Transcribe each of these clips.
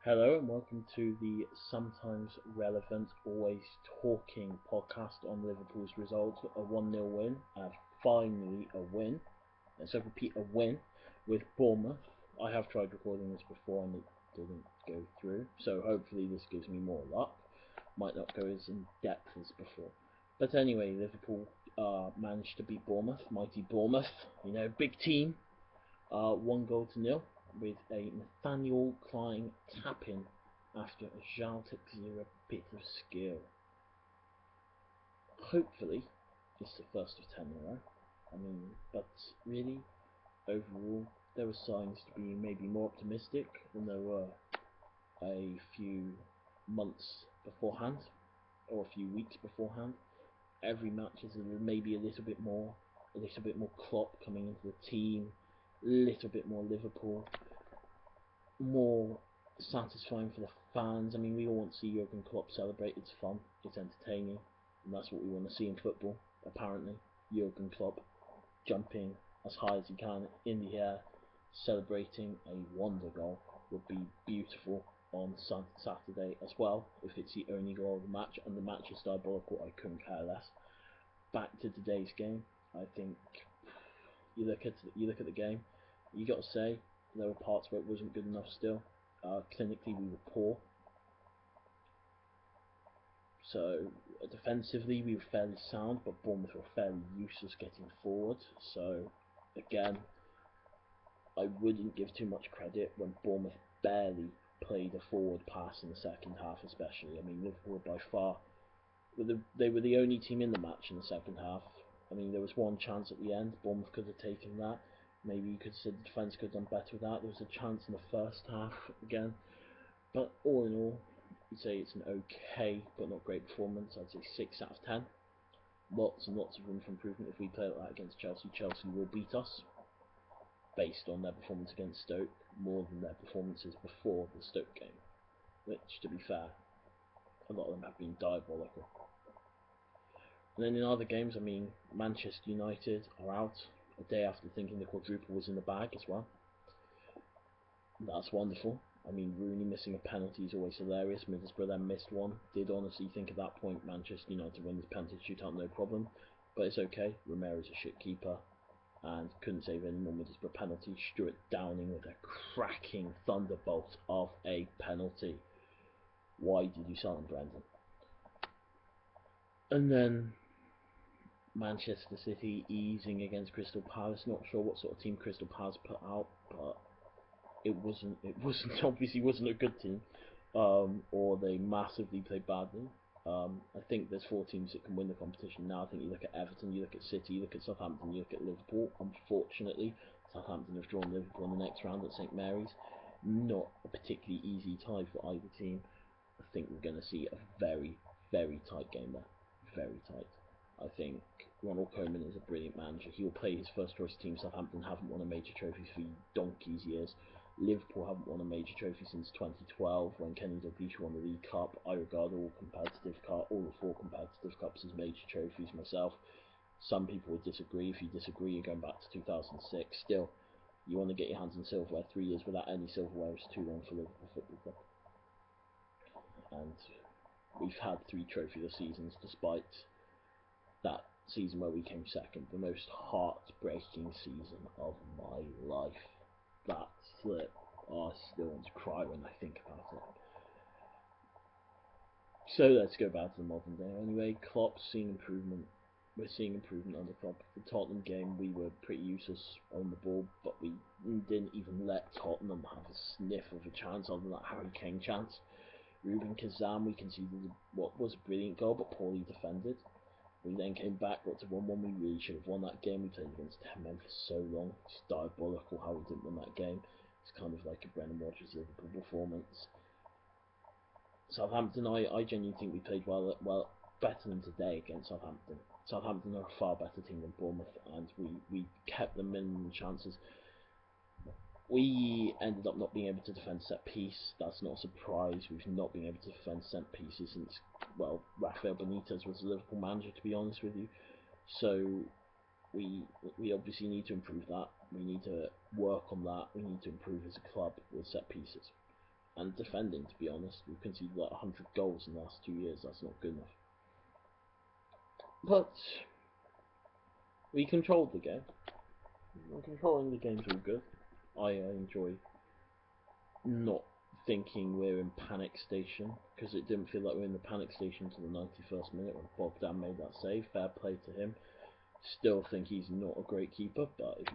Hello and welcome to the sometimes relevant, always talking podcast on Liverpool's results. A 1-0 win, finally a win. Let's repeat, a win with Bournemouth. I have tried recording this before and it didn't go through, so hopefully this gives me more luck. Might not go as in depth as before. But anyway, Liverpool managed to beat Bournemouth, mighty Bournemouth. Big team. 1-0 with a Nathaniel Klein tap-in after a Zhao takes a bit of skill. Hopefully, it's the first of 10 in a row. But really, overall, there were signs to be maybe more optimistic than there were a few months beforehand, or a few weeks beforehand. Every match is maybe a little bit more Klopp coming into the team, a little bit more Liverpool, more satisfying for the fans. We all want to see Jurgen Klopp celebrate. It's fun, it's entertaining, and that's what we want to see in football. Apparently, Jurgen Klopp jumping as high as he can in the air, celebrating a wonder goal would be beautiful on Saturday as well. If it's the only goal of the match, and the match is diabolical, I couldn't care less. Back to today's game. I think you look at the game, you got to say there were parts where it wasn't good enough still. Clinically, we were poor. So defensively, we were fairly sound, but Bournemouth were fairly useless getting forward. So again, I wouldn't give too much credit when Bournemouth barely played a forward pass in the second half, especially. Liverpool by far, they were the only team in the match in the second half. There was one chance at the end. Bournemouth could have taken that. Maybe you could say the defence could have done better with that. There was a chance in the first half again. But all in all, you'd say it's an okay but not great performance. I'd say 6 out of 10. Lots and lots of room for improvement. If we play like that against Chelsea, Chelsea will beat us based on their performance against Stoke more than their performances before the Stoke game. Which, to be fair, a lot of them have been diabolical. And then in other games, Manchester United are out a day after thinking the quadruple was in the bag as well. That's wonderful. Rooney missing a penalty is always hilarious. Middlesbrough then missed one. Did honestly think at that point Manchester United win this penalty shootout, no problem. But it's okay. Romero's a shit keeper and couldn't save any more Middlesbrough penalty. Stuart Downing with a cracking thunderbolt of a penalty. Why did you sell him, Brendan? And then Manchester City easing against Crystal Palace. Not sure what sort of team Crystal Palace put out, but it wasn't obviously wasn't a good team, or they massively played badly. I think there's 4 teams that can win the competition now. I think you look at Everton, you look at City, you look at Southampton, you look at Liverpool. Unfortunately, Southampton have drawn Liverpool in the next round at St Mary's. Not a particularly easy tie for either team. I think we're going to see a very, very tight game there. Very tight. I think Ronald Koeman is a brilliant manager. He will play his first choice team. Southampton haven't won a major trophy for donkey's years. Liverpool haven't won a major trophy since 2012 when Kenny Dalglish won the League Cup. I regard all the 4 competitive cups as major trophies myself. Some people would disagree. If you disagree, you're going back to 2006. Still, you want to get your hands on silverware. 3 years without any silverware is too long for Liverpool Football Club. And we've had 3 trophyless seasons despite that season where we came second. The most heartbreaking season of my life. That slip, I still want to cry when I think about it. So let's go back to the modern day. Anyway, Klopp's seeing improvement. We're seeing improvement under Klopp. The Tottenham game, we were pretty useless on the ball, but we didn't even let Tottenham have a sniff of a chance other than that Harry Kane chance. Ruben Kazan, we conceded what was a brilliant goal, but poorly defended. We then came back, got to 1-1. We really should have won that game. We played against 10 men for so long. It's diabolical how we didn't win that game. It's kind of like a Brendan Rodgers Liverpool performance. Southampton, I genuinely think we played well, better than today against Southampton. Southampton are a far better team than Bournemouth, and we kept them minimum chances. We ended up not being able to defend set piece. That's not a surprise. We've not been able to defend set pieces since, Rafael Benitez was the Liverpool manager, to be honest with you. So we obviously need to improve that. We need to work on that. We need to improve as a club with set pieces. And defending, to be honest, we've conceded like 100 goals in the last 2 years. That's not good enough. But we controlled the game. Controlling the game's all good. I enjoy not thinking we're in panic station, because it didn't feel like we were in the panic station until the 91st minute when Bogdan made that save. Fair play to him. Still think he's not a great keeper, but if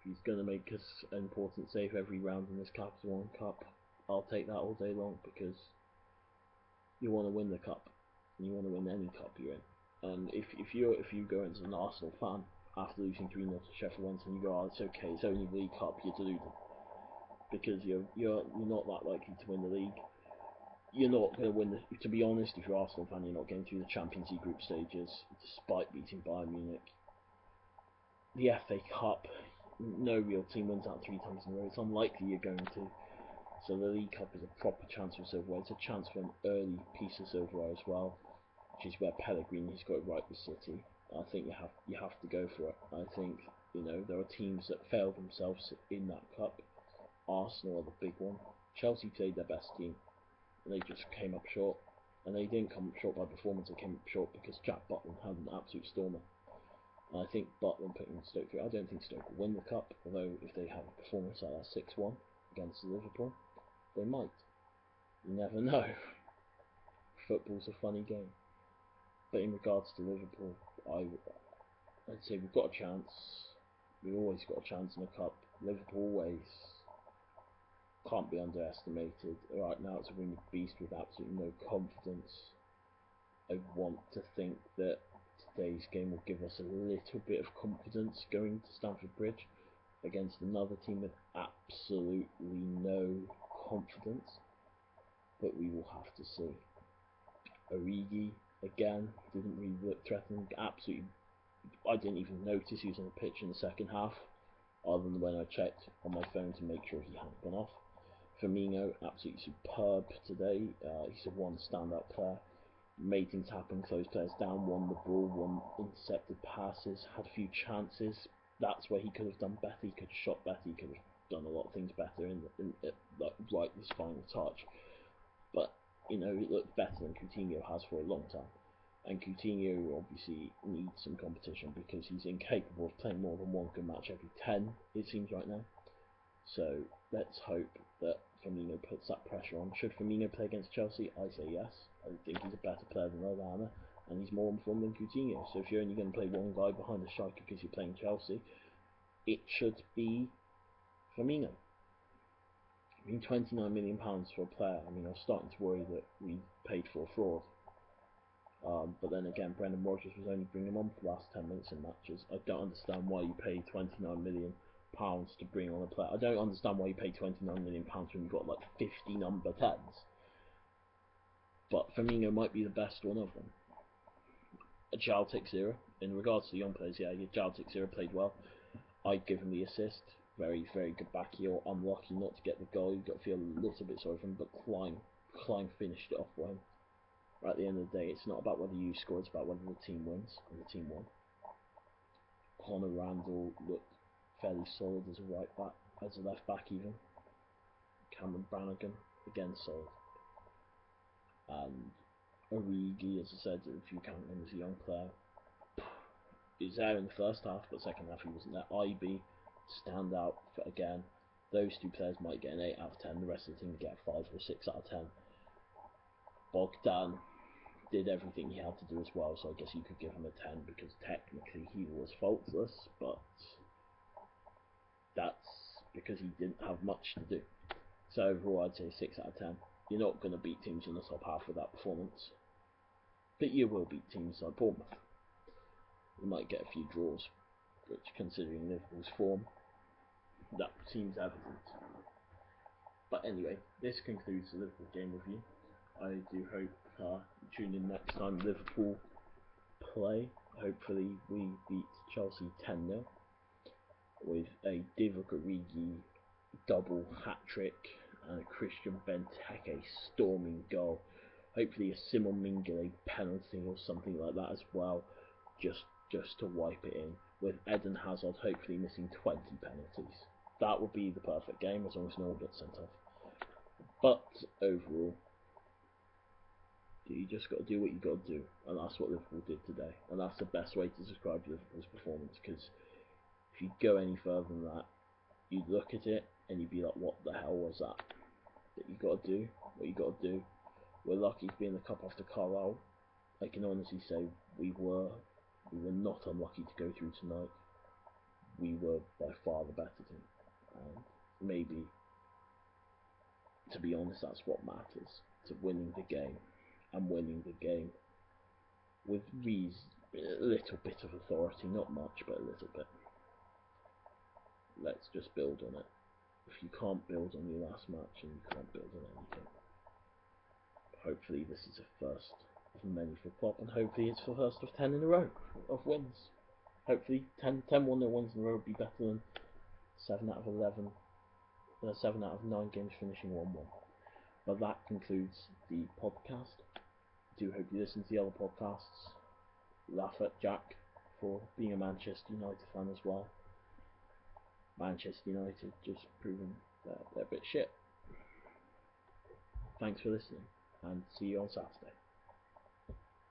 he's gonna make us an important save every round in this Capital One Cup, I'll take that all day long, because you want to win the cup, and you want to win any cup you're in. And if you go into an Arsenal fan after losing 3-0 to Sheffield Wednesday and you go, oh, it's okay, it's only League Cup, you're deluded, because you're not that likely to win the league. You're not going to win the. To be honest, if you're Arsenal fan, you're not getting through the Champions League group stages, despite beating Bayern Munich. The FA Cup, no real team wins that 3 times in a row. It's unlikely you're going to. So the League Cup is a proper chance for silverware. It's a chance for an early piece of silverware as well, which is where Pellegrini's got it right with City. I think you have to go for it. I think there are teams that fail themselves in that cup. Arsenal are the big one. Chelsea played their best team, and they just came up short. And they didn't come up short by performance. They came up short because Jack Butland had an absolute stormer. And I think Butland putting Stoke through. I don't think Stoke will win the cup, although if they have a performance like that 6-1 against Liverpool, they might. You never know. Football's a funny game. But in regards to Liverpool, I'd say we've got a chance. We've always got a chance in the cup. Liverpool always can't be underestimated. Right now it's a winged beast with absolutely no confidence. I want to think that today's game will give us a little bit of confidence going to Stamford Bridge against another team with absolutely no confidence. But we will have to see. Origi, again, didn't really look threatening. Absolutely, I didn't even notice he was on the pitch in the second half, other than when I checked on my phone to make sure he hadn't gone off. Firmino, absolutely superb today. He's a one standout player. Made things happen, closed players down, won the ball, won intercepted passes, had a few chances. That's where he could have done better. He could have shot better. He could have done a lot of things better like right this final touch. But it looked better than Coutinho has for a long time. And Coutinho obviously needs some competition because he's incapable of playing more than one good match every 10, it seems right now. So let's hope that Firmino puts that pressure on. Should Firmino play against Chelsea? I say yes. I think he's a better player than Lallana, and he's more informed than Coutinho. So if you're only going to play one guy behind the striker because you're playing Chelsea, it should be Firmino. I mean, £29 million for a player. I mean, I was starting to worry that we paid for a fraud. But then again, Brendan Rodgers was only bringing him on for the last 10 minutes in matches. I don't understand why you paid £29 million to bring on a player. I don't understand why you pay £29 million when you've got like 50 number 10s. But Firmino might be the best one of them. João Teixeira, in regards to the young players, yeah, João Teixeira played well. I'd give him the assist. Very, very good back heel. Unlucky not to get the goal. You've got to feel a little bit sorry for him, but Klein finished it off for him. Right at the end of the day, it's not about whether you score, it's about whether the team wins, and the team won. Conor Randall looked fairly solid as a right back, as a left back even. Cameron Brannigan, again solid. And Origi, as I said, if you count him as a young player, he was there in the first half, but second half he wasn't there. IB, stand out for, again. Those two players might get an 8 out of 10, the rest of the team would get a 5 or 6 out of 10. Bogdan did everything he had to do as well, so I guess you could give him a 10 because technically he was faultless, but that's because he didn't have much to do. So overall I'd say 6 out of 10. You're not going to beat teams in the top half with that performance, but you will beat teams like Bournemouth. You might get a few draws, which considering Liverpool's form, that seems evident. But anyway, this concludes the Liverpool game review. I do hope you tune in next time Liverpool play. Hopefully we beat Chelsea 10-0 with a Divock Origi double hat-trick and a Christian Benteke storming goal. Hopefully a Simon Mignolet penalty or something like that as well, just to wipe it in, with Eden Hazard hopefully missing 20 penalties. That would be the perfect game as long as no one gets sent off. But overall, you just got to do what you got to do, and that's what Liverpool did today, and that's the best way to describe Liverpool's performance. Because if you go any further than that, you'd look at it and you'd be like, "What the hell was that?" But you got to do what you got to do. We're lucky to be in the cup after Carlisle. I can honestly say we were not unlucky to go through tonight. We were by far the better team, and maybe, to be honest, that's what matters. To winning the game, and winning the game with a little bit of authority, not much, but a little bit. Let's just build on it. If you can't build on your last match, and you can't build on anything, hopefully this is a first of many for Klopp, and hopefully it's the first of 10 in a row of wins. Hopefully 10 1-0 wins in a row would be better than 7 out of 11, 7 out of 9 games finishing 1-1. But that concludes the podcast. I do hope you listen to the other podcasts. Laugh at Jack for being a Manchester United fan as well. Manchester United just proving that they're a bit shit. Thanks for listening, and see you on Saturday.